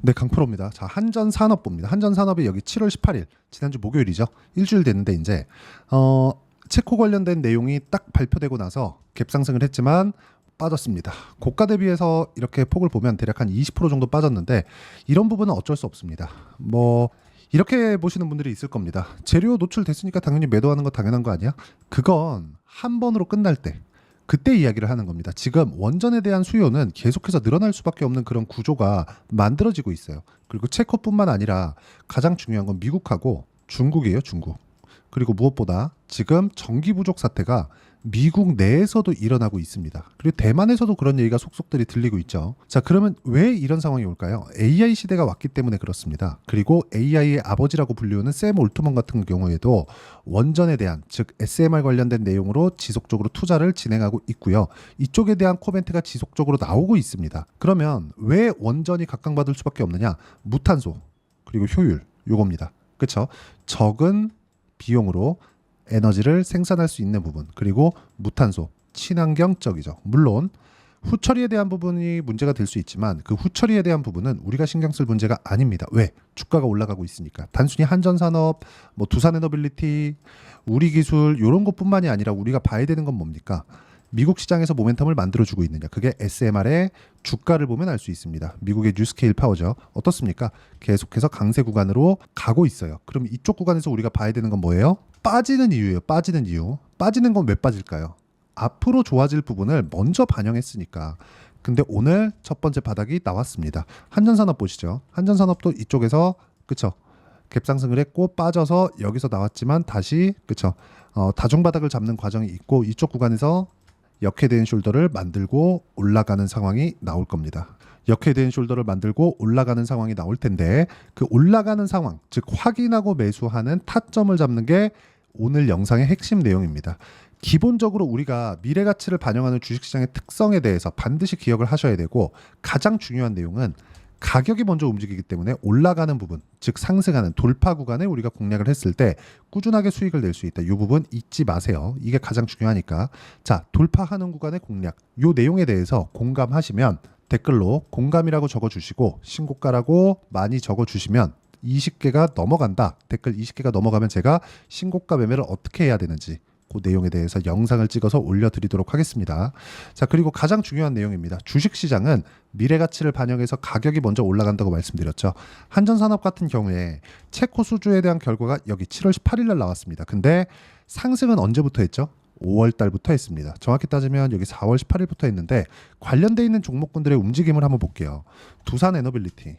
네, 강프로입니다. 자, 한전산업부입니다. 한전산업이 여기 7월 18일, 지난주 목요일이죠. 일주일 됐는데 이제 체코 관련된 내용이 딱 발표되고 나서 갭상승을 했지만 빠졌습니다. 고가 대비해서 이렇게 폭을 보면 대략 한 20% 정도 빠졌는데 이런 부분은 어쩔 수 없습니다. 뭐 이렇게 보시는 분들이 있을 겁니다. 재료 노출됐으니까 당연히 매도하는 거 당연한 거 아니야? 그건 한 번으로 끝날 때 그때 이야기를 하는 겁니다. 지금 원전에 대한 수요는 계속해서 늘어날 수밖에 없는 그런 구조가 만들어지고 있어요. 그리고 체코뿐만 아니라 가장 중요한 건 미국하고 중국이에요, 중국. 그리고 무엇보다 지금 전기 부족 사태가 미국 내에서도 일어나고 있습니다. 그리고 대만에서도 그런 얘기가 속속들이 들리고 있죠. 자, 그러면 왜 이런 상황이 올까요? AI 시대가 왔기 때문에 그렇습니다. 그리고 AI의 아버지라고 불리우는 샘 올트먼 같은 경우에도 원전에 대한, 즉 SMR 관련된 내용으로 지속적으로 투자를 진행하고 있고요. 이쪽에 대한 코멘트가 지속적으로 나오고 있습니다. 그러면 왜 원전이 각광받을 수밖에 없느냐? 무탄소, 그리고 효율, 요겁니다. 그렇죠? 적은 비용으로 에너지를 생산할 수 있는 부분, 그리고 무탄소, 친환경적이죠. 물론 후처리에 대한 부분이 문제가 될 수 있지만 그 후처리에 대한 부분은 우리가 신경 쓸 문제가 아닙니다. 왜? 주가가 올라가고 있으니까. 단순히 한전산업, 뭐 두산에너빌리티, 우리기술 이런 것뿐만이 아니라 우리가 봐야 되는 건 뭡니까? 미국 시장에서 모멘텀을 만들어주고 있느냐. 그게 SMR의 주가를 보면 알 수 있습니다. 미국의 뉴스케일 파워죠. 어떻습니까? 계속해서 강세 구간으로 가고 있어요. 그럼 이쪽 구간에서 우리가 봐야 되는 건 뭐예요? 빠지는 이유예요. 빠지는 이유. 빠지는 건 왜 빠질까요? 앞으로 좋아질 부분을 먼저 반영했으니까. 근데 오늘 첫 번째 바닥이 나왔습니다. 한전산업 보시죠. 한전산업도 이쪽에서 그쵸? 갭상승을 했고 빠져서 여기서 나왔지만 다시 그쵸? 다중바닥을 잡는 과정이 있고 이쪽 구간에서 역헤드앤 숄더를 만들고 올라가는 상황이 나올 겁니다. 역헤드앤 숄더를 만들고 올라가는 상황이 나올 텐데 그 올라가는 상황, 즉 확인하고 매수하는 타점을 잡는 게 오늘 영상의 핵심 내용입니다. 기본적으로 우리가 미래 가치를 반영하는 주식시장의 특성에 대해서 반드시 기억을 하셔야 되고 가장 중요한 내용은 가격이 먼저 움직이기 때문에 올라가는 부분, 즉 상승하는 돌파 구간에 우리가 공략을 했을 때 꾸준하게 수익을 낼 수 있다. 이 부분 잊지 마세요. 이게 가장 중요하니까. 자, 돌파하는 구간의 공략. 이 내용에 대해서 공감하시면 댓글로 공감이라고 적어주시고 신고가라고 많이 적어주시면 20개가 넘어간다. 댓글 20개가 넘어가면 제가 신고가 매매를 어떻게 해야 되는지 그 내용에 대해서 영상을 찍어서 올려드리도록 하겠습니다. 자, 그리고 가장 중요한 내용입니다. 주식시장은 미래 가치를 반영해서 가격이 먼저 올라간다고 말씀드렸죠. 한전산업 같은 경우에 체코 수주에 대한 결과가 여기 7월 18일 날 나왔습니다. 근데 상승은 언제부터 했죠? 5월 달부터 했습니다. 정확히 따지면 여기 4월 18일부터 했는데 관련돼 있는 종목군들의 움직임을 한번 볼게요. 두산에너빌리티,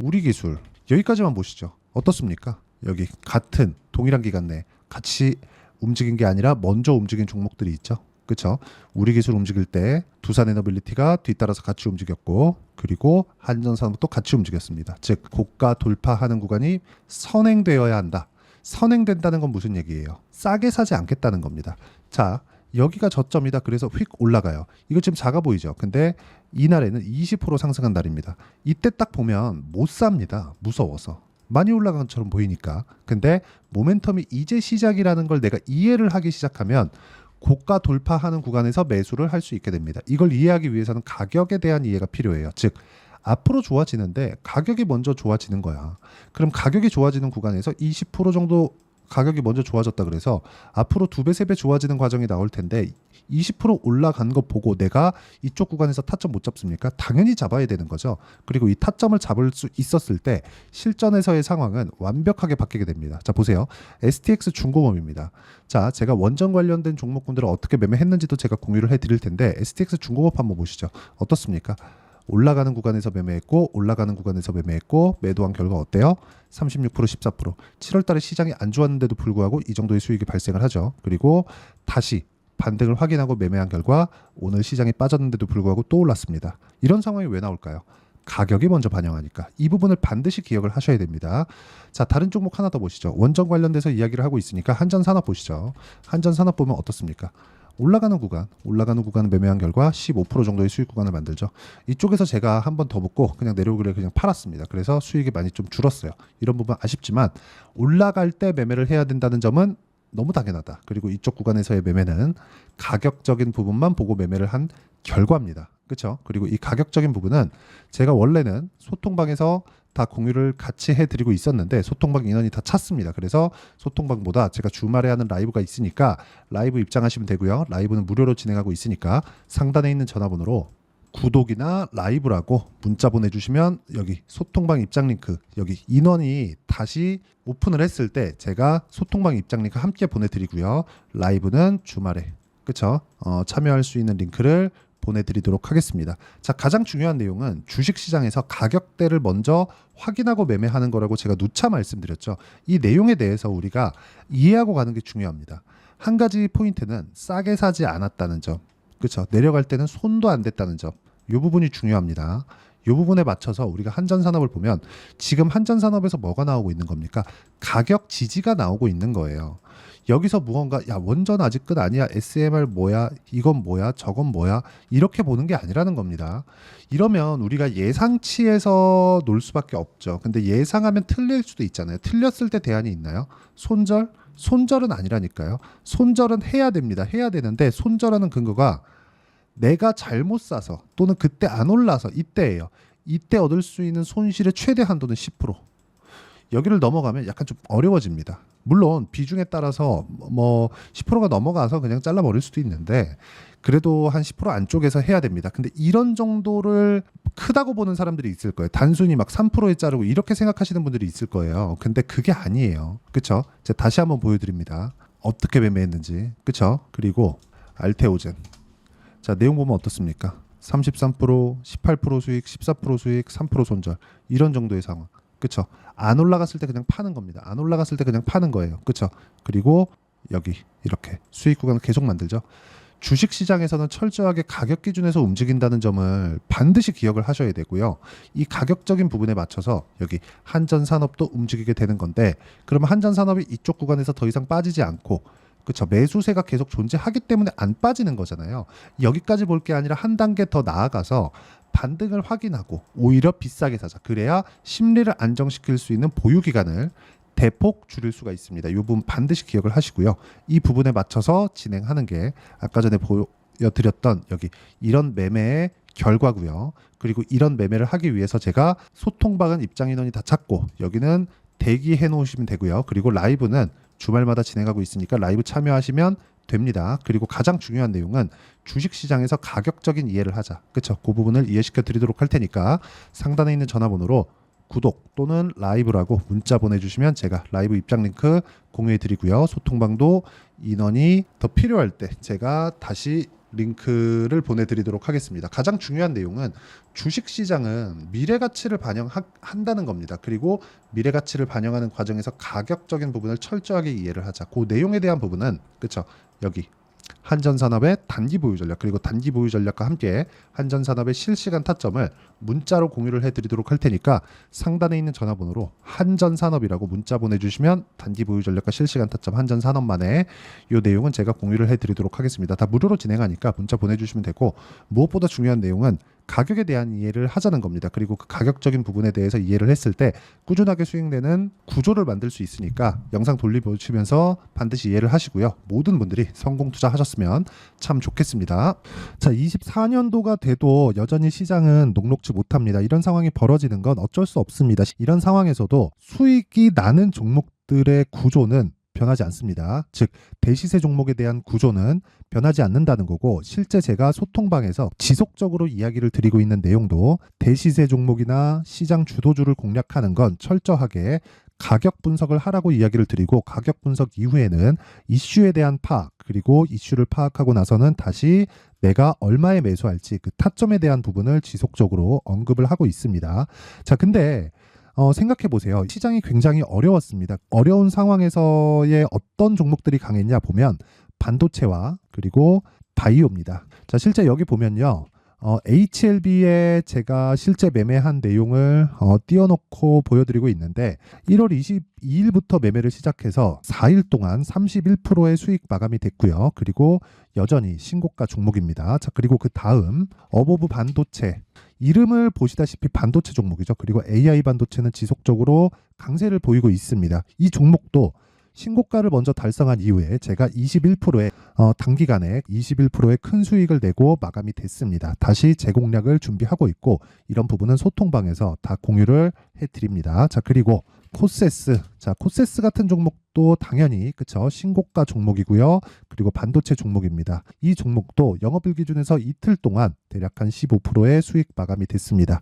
우리기술 여기까지만 보시죠. 어떻습니까? 여기 같은 동일한 기간 내 같이 움직인 게 아니라 먼저 움직인 종목들이 있죠. 그렇죠? 우리기술 움직일 때 두산에너빌리티가 뒤따라서 같이 움직였고 그리고 한전산업도 같이 움직였습니다. 즉 고가 돌파하는 구간이 선행되어야 한다. 선행된다는 건 무슨 얘기예요? 싸게 사지 않겠다는 겁니다. 자, 여기가 저점이다. 그래서 휙 올라가요. 이거 지금 작아 보이죠? 근데 이날에는 20% 상승한 날입니다. 이때 딱 보면 못 삽니다. 무서워서. 많이 올라간 것처럼 보이니까. 근데 모멘텀이 이제 시작이라는 걸 내가 이해를 하기 시작하면 고가 돌파하는 구간에서 매수를 할 수 있게 됩니다. 이걸 이해하기 위해서는 가격에 대한 이해가 필요해요. 즉 앞으로 좋아지는데 가격이 먼저 좋아지는 거야. 그럼 가격이 좋아지는 구간에서 20% 정도 가격이 먼저 좋아졌다 그래서 앞으로 2배, 3배 좋아지는 과정이 나올 텐데 20% 올라간 거 보고 내가 이쪽 구간에서 타점 못 잡습니까? 당연히 잡아야 되는 거죠. 그리고 이 타점을 잡을 수 있었을 때 실전에서의 상황은 완벽하게 바뀌게 됩니다. 자, 보세요. STX 중공업입니다. 자, 제가 원전 관련된 종목군들을 어떻게 매매했는지도 제가 공유를 해드릴 텐데 STX 중공업 한번 보시죠. 어떻습니까? 올라가는 구간에서 매매했고 올라가는 구간에서 매매했고 매도한 결과 어때요? 36%, 14%. 7월 달에 시장이 안 좋았는데도 불구하고 이 정도의 수익이 발생을 하죠. 그리고 다시 반등을 확인하고 매매한 결과 오늘 시장이 빠졌는데도 불구하고 또 올랐습니다. 이런 상황이 왜 나올까요? 가격이 먼저 반영하니까. 이 부분을 반드시 기억을 하셔야 됩니다. 자, 다른 종목 하나 더 보시죠. 원전 관련돼서 이야기를 하고 있으니까 한전산업 보시죠. 한전산업 보면 어떻습니까? 올라가는 구간을 매매한 결과 15% 정도의 수익 구간을 만들죠. 이쪽에서 제가 한 번 더 붙고 그냥 내려오기를 그냥 팔았습니다. 그래서 수익이 많이 좀 줄었어요. 이런 부분 아쉽지만 올라갈 때 매매를 해야 된다는 점은 너무 당연하다. 그리고 이쪽 구간에서의 매매는 가격적인 부분만 보고 매매를 한 결과입니다. 그렇죠? 그리고 이 가격적인 부분은 제가 원래는 소통방에서 다 공유를 같이 해드리고 있었는데 소통방 인원이 다 찼습니다. 그래서 소통방보다 제가 주말에 하는 라이브가 있으니까 라이브 입장하시면 되고요. 라이브는 무료로 진행하고 있으니까 상단에 있는 전화번호로 구독이나 라이브라고 문자 보내주시면 여기 소통방 입장 링크, 여기 인원이 다시 오픈을 했을 때 제가 소통방 입장 링크 함께 보내드리고요. 라이브는 주말에, 그쵸? 참여할 수 있는 링크를 보내드리도록 하겠습니다. 자, 가장 중요한 내용은 주식시장에서 가격대를 먼저 확인하고 매매하는 거라고 제가 누차 말씀드렸죠. 이 내용에 대해서 우리가 이해하고 가는 게 중요합니다. 한 가지 포인트는 싸게 사지 않았다는 점, 그렇죠? 내려갈 때는 손도 안 댔다는 점, 이 부분이 중요합니다. 이 부분에 맞춰서 우리가 한전산업을 보면 지금 한전산업에서 뭐가 나오고 있는 겁니까? 가격 지지가 나오고 있는 거예요. 여기서 무언가 야 원전 아직 끝 아니야, SMR 뭐야, 이건 뭐야, 저건 뭐야, 이렇게 보는 게 아니라는 겁니다. 이러면 우리가 예상치에서 놀 수밖에 없죠. 근데 예상하면 틀릴 수도 있잖아요. 틀렸을 때 대안이 있나요? 손절? 손절은 아니라니까요. 손절은 해야 됩니다. 해야 되는데 손절하는 근거가 내가 잘못 사서 또는 그때 안 올라서 이때예요. 이때 얻을 수 있는 손실의 최대 한도는 10%. 여기를 넘어가면 약간 좀 어려워집니다. 물론 비중에 따라서 뭐 10%가 넘어가서 그냥 잘라버릴 수도 있는데 그래도 한 10% 안쪽에서 해야 됩니다. 근데 이런 정도를 크다고 보는 사람들이 있을 거예요. 단순히 막 3%에 자르고 이렇게 생각하시는 분들이 있을 거예요. 근데 그게 아니에요. 그쵸? 제가 다시 한번 보여드립니다. 어떻게 매매했는지. 그쵸? 그리고 알테오젠. 자, 내용 보면 어떻습니까? 33%, 18% 수익, 14% 수익, 3% 손절. 이런 정도의 상황. 그쵸? 안 올라갔을 때 그냥 파는 겁니다. 안 올라갔을 때 그냥 파는 거예요. 그쵸? 그리고 여기 이렇게 수익 구간을 계속 만들죠. 주식시장에서는 철저하게 가격 기준에서 움직인다는 점을 반드시 기억을 하셔야 되고요. 이 가격적인 부분에 맞춰서 여기 한전산업도 움직이게 되는 건데 그러면 한전산업이 이쪽 구간에서 더 이상 빠지지 않고 그렇죠. 매수세가 계속 존재하기 때문에 안 빠지는 거잖아요. 여기까지 볼 게 아니라 한 단계 더 나아가서 반등을 확인하고 오히려 비싸게 사자. 그래야 심리를 안정시킬 수 있는 보유 기간을 대폭 줄일 수가 있습니다. 이 부분 반드시 기억을 하시고요. 이 부분에 맞춰서 진행하는 게 아까 전에 보여드렸던 여기 이런 매매의 결과고요. 그리고 이런 매매를 하기 위해서 제가 소통방은 입장 인원이 다 찼고 여기는 대기해 놓으시면 되고요. 그리고 라이브는 주말마다 진행하고 있으니까 라이브 참여하시면 됩니다. 그리고 가장 중요한 내용은 주식시장에서 가격적인 이해를 하자. 그렇죠? 그 부분을 이해시켜 드리도록 할 테니까 상단에 있는 전화번호로 구독 또는 라이브라고 문자 보내주시면 제가 라이브 입장 링크 공유해 드리고요. 소통방도 인원이 더 필요할 때 제가 다시 링크를 보내드리도록 하겠습니다. 가장 중요한 내용은 주식시장은 미래가치를 반영한다는 겁니다. 그리고 미래가치를 반영하는 과정에서 가격적인 부분을 철저하게 이해를 하자. 그 내용에 대한 부분은 그렇죠. 여기 한전산업의 단기 보유 전략 그리고 단기 보유 전략과 함께 한전산업의 실시간 타점을 문자로 공유를 해드리도록 할 테니까 상단에 있는 전화번호로 한전산업이라고 문자 보내주시면 단기 보유 전략과 실시간 타점 한전산업만의 이 내용은 제가 공유를 해드리도록 하겠습니다. 다 무료로 진행하니까 문자 보내주시면 되고 무엇보다 중요한 내용은 가격에 대한 이해를 하자는 겁니다. 그리고 그 가격적인 부분에 대해서 이해를 했을 때 꾸준하게 수익내는 구조를 만들 수 있으니까 영상 돌려보시면서 반드시 이해를 하시고요. 모든 분들이 성공 투자하셨으면 참 좋겠습니다. 자, 24년도가 돼도 여전히 시장은 녹록지 못합니다. 이런 상황이 벌어지는 건 어쩔 수 없습니다. 이런 상황에서도 수익이 나는 종목들의 구조는 변하지 않습니다. 즉 대시세 종목에 대한 구조는 변하지 않는다는 거고 실제 제가 소통방에서 지속적으로 이야기를 드리고 있는 내용도 대시세 종목이나 시장 주도주를 공략하는 건 철저하게 가격 분석을 하라고 이야기를 드리고 가격 분석 이후에는 이슈에 대한 파악 그리고 이슈를 파악하고 나서는 다시 내가 얼마에 매수할지 그 타점에 대한 부분을 지속적으로 언급을 하고 있습니다. 자, 근데 생각해 보세요. 시장이 굉장히 어려웠습니다. 어려운 상황에서의 어떤 종목들이 강했냐 보면 반도체와 그리고 바이오입니다. 자, 실제 여기 보면요. HLB에 제가 실제 매매한 내용을 띄워놓고 보여드리고 있는데 1월 22일부터 매매를 시작해서 4일 동안 31%의 수익 마감이 됐고요. 그리고 여전히 신고가 종목입니다. 자, 그리고 그 다음 어보브 반도체 이름을 보시다시피 반도체 종목이죠. 그리고 AI 반도체는 지속적으로 강세를 보이고 있습니다. 이 종목도 신고가를 먼저 달성한 이후에 제가 21%의 단기간에 21%의 큰 수익을 내고 마감이 됐습니다. 다시 재공략을 준비하고 있고 이런 부분은 소통방에서 다 공유를 해드립니다. 자, 그리고 코세스. 자, 코세스 같은 종목도 당연히 그쵸, 신고가 종목이고요. 그리고 반도체 종목입니다. 이 종목도 영업일 기준에서 이틀 동안 대략 한 15%의 수익 마감이 됐습니다.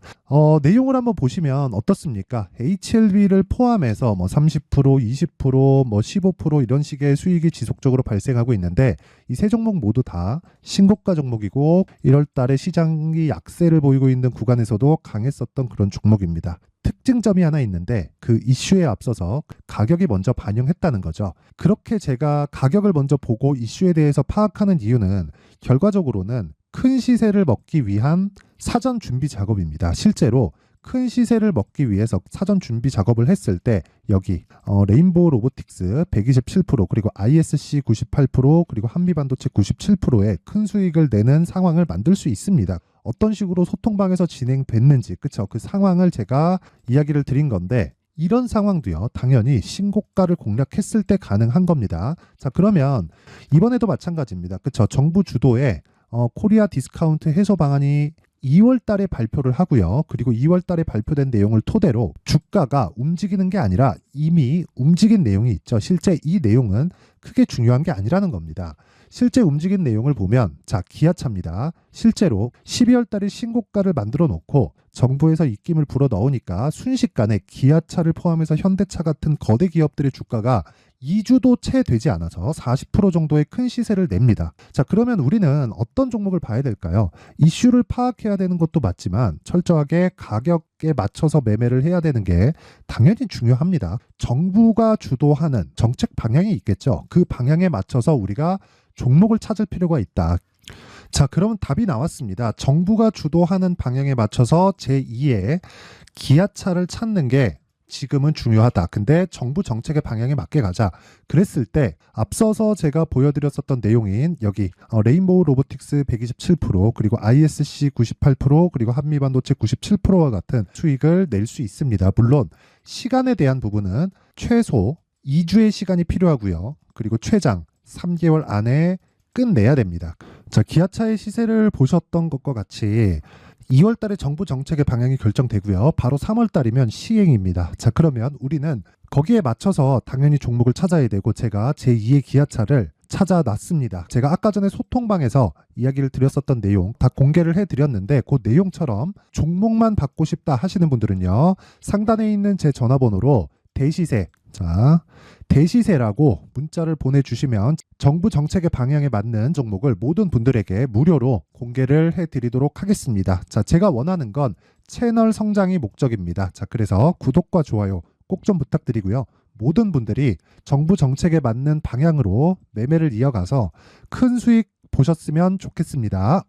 내용을 한번 보시면 어떻습니까? HLB를 포함해서 뭐 30%, 20%, 뭐 15% 이런 식의 수익이 지속적으로 발생하고 있는데 이 세 종목 모두 다 신고가 종목이고 1월 달에 시장이 약세를 보이고 있는 구간에서도 강했었던 그런 종목입니다. 특징점이 하나 있는데 그 이슈에 앞서서 가격이 먼저 반영했다는 거죠. 그렇게 제가 가격을 먼저 보고 이슈에 대해서 파악하는 이유는 결과적으로는 큰 시세를 먹기 위한 사전 준비 작업입니다. 실제로 큰 시세를 먹기 위해서 사전 준비 작업을 했을 때 여기 레인보우 로보틱스 127% 그리고 ISC 98% 그리고 한미반도체 97%의 큰 수익을 내는 상황을 만들 수 있습니다. 어떤 식으로 소통방에서 진행됐는지 그쵸? 그 상황을 제가 이야기를 드린 건데 이런 상황도요 당연히 신고가를 공략했을 때 가능한 겁니다. 자, 그러면 이번에도 마찬가지입니다. 그쵸? 정부 주도의 코리아 디스카운트 해소 방안이 2월 달에 발표를 하고요. 그리고 2월 달에 발표된 내용을 토대로 주가가 움직이는 게 아니라 이미 움직인 내용이 있죠. 실제 이 내용은 크게 중요한 게 아니라는 겁니다. 실제 움직인 내용을 보면 자, 기아차입니다. 실제로 12월 달에 신고가를 만들어 놓고 정부에서 입김을 불어 넣으니까 순식간에 기아차를 포함해서 현대차 같은 거대 기업들의 주가가 2주도 채 되지 않아서 40% 정도의 큰 시세를 냅니다. 자, 그러면 우리는 어떤 종목을 봐야 될까요? 이슈를 파악해야 되는 것도 맞지만 철저하게 가격에 맞춰서 매매를 해야 되는 게 당연히 중요합니다. 정부가 주도하는 정책 방향이 있겠죠. 그 방향에 맞춰서 우리가 종목을 찾을 필요가 있다. 자, 그러면 답이 나왔습니다. 정부가 주도하는 방향에 맞춰서 제2의 기아차를 찾는 게 지금은 중요하다. 근데 정부 정책의 방향에 맞게 가자. 그랬을 때 앞서서 제가 보여드렸었던 내용인 여기 레인보우 로보틱스 127% 그리고 ISC 98% 그리고 한미반도체 97%와 같은 수익을 낼 수 있습니다. 물론 시간에 대한 부분은 최소 2주의 시간이 필요하고요. 그리고 최장 3개월 안에 끝내야 됩니다. 자, 기아차의 시세를 보셨던 것과 같이 2월 달에 정부 정책의 방향이 결정되고요. 바로 3월 달이면 시행입니다. 자, 그러면 우리는 거기에 맞춰서 당연히 종목을 찾아야 되고 제가 제2의 기아차를 찾아놨습니다. 제가 아까 전에 소통방에서 이야기를 드렸었던 내용 다 공개를 해드렸는데 그 내용처럼 종목만 받고 싶다 하시는 분들은요. 상단에 있는 제 전화번호로 대시세, 자, 대시세라고 문자를 보내주시면 정부 정책의 방향에 맞는 종목을 모든 분들에게 무료로 공개를 해드리도록 하겠습니다. 자, 제가 원하는 건 채널 성장이 목적입니다. 자, 그래서 구독과 좋아요 꼭 좀 부탁드리고요. 모든 분들이 정부 정책에 맞는 방향으로 매매를 이어가서 큰 수익 보셨으면 좋겠습니다.